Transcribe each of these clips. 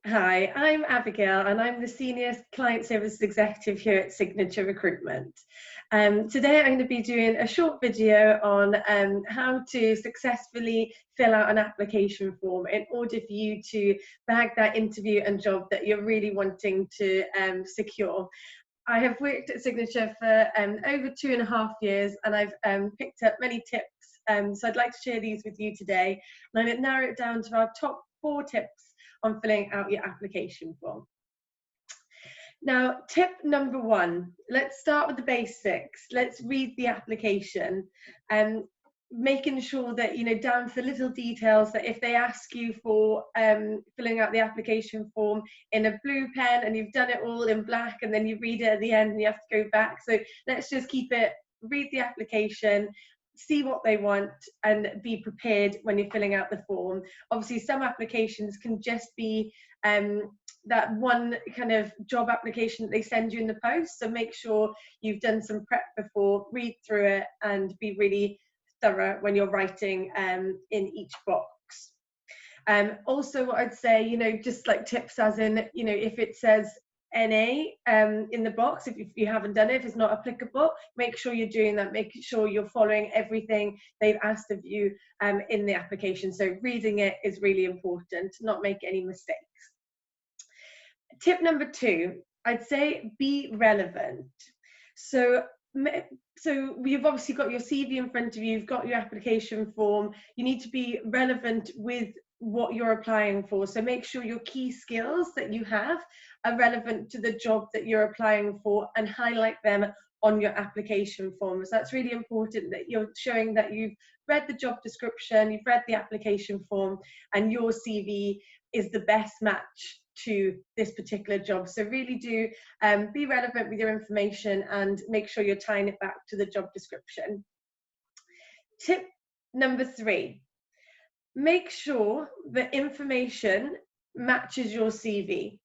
Hi, I'm Abigail and I'm the Senior Client Services Executive here at Signature Recruitment. Today I'm going to be doing a short video on how to successfully fill out an application form in order for you to bag that interview and job that you're really wanting to secure. I have worked at Signature for over 2.5 years and I've picked up many tips, so I'd like to share these with you today. And I'm going to narrow it down to our top 4 tips on filling out your application form. Now, tip number 1, let's start with the basics. Let's read the application and making sure that, down to the little details, that if they ask you for filling out the application form in a blue pen and you've done it all in black and then you read it at the end and you have to go back. So let's just read the application, see what they want and be prepared when you're filling out the form. Obviously, some applications can just be that one kind of job application that they send you in the post. So make sure you've done some prep before, read through it and be really thorough when you're writing in each box. Also, what I'd say, just like tips as in, if it says NA in the box, if you haven't done it, if it's not applicable, make sure you're doing that, make sure you're following everything they've asked of you in the application. So reading it is really important, not make any mistakes. Tip number 2, I'd say be relevant. So you've obviously got your CV in front of you, you've got your application form, you need to be relevant with what you're applying for. So make sure your key skills that you have are relevant to the job that you're applying for and highlight them on your application form. So that's really important, that you're showing that you've read the job description, you've read the application form, and your CV is the best match to this particular job. So really do be relevant with your information and make sure you're tying it back to the job description. Tip number 3, make sure the information matches your CV.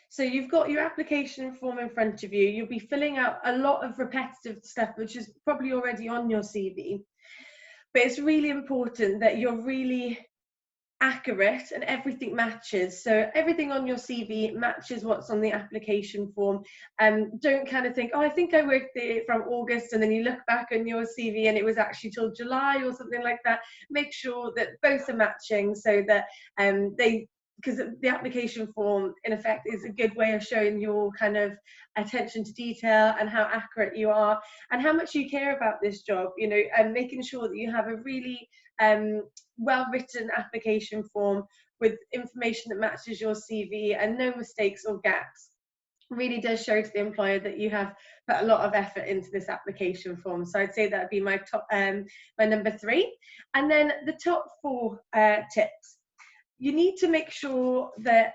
So you've got your application form in front of you, you'll be filling out a lot of repetitive stuff which is probably already on your CV, but it's really important that you're really accurate and everything matches. So everything on your CV matches what's on the application form. Don't kind of think, oh, I think I worked there from August, and then you look back on your CV and it was actually till July or something like that. Make sure that both are matching, so that because the application form in effect is a good way of showing your kind of attention to detail and how accurate you are and how much you care about this job, and making sure that you have a really well-written application form with information that matches your CV and no mistakes or gaps really does show to the employer that you have put a lot of effort into this application form. So I'd say that would be my top, my number 3. And then the top 4 tips. You need to make sure that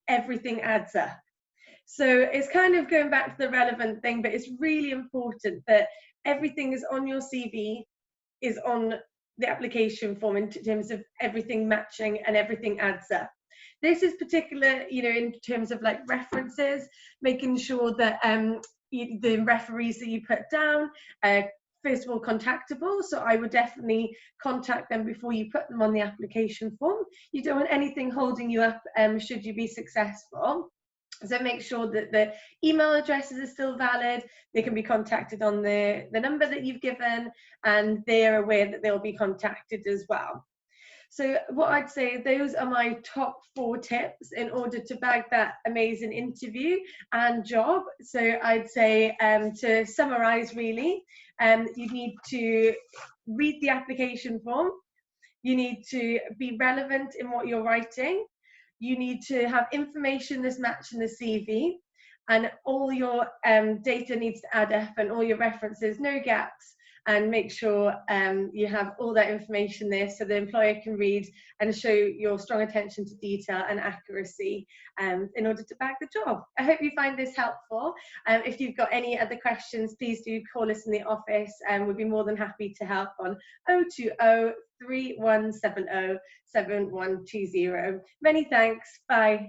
everything adds up. So it's kind of going back to the relevant thing, but it's really important that everything is on your CV, is on the application form in terms of everything matching and everything adds up. This is particular, in terms of like references, making sure that the referees that you put down first of all contactable. So I would definitely contact them before you put them on the application form. You don't want anything holding you up should you be successful. So make sure that the email addresses are still valid, they can be contacted on the number that you've given, and they're aware that they'll be contacted as well. So what I'd say, those are my top 4 tips in order to bag that amazing interview and job. So I'd say, to summarize really, you need to read the application form, you need to be relevant in what you're writing, you need to have information that's matching the CV, and all your data needs to add up and all your references, no gaps, and make sure you have all that information there so the employer can read and show your strong attention to detail and accuracy in order to bag the job. I hope you find this helpful. If you've got any other questions, please do call us in the office and we'd be more than happy to help on 020 3170 7120. Many thanks. Bye.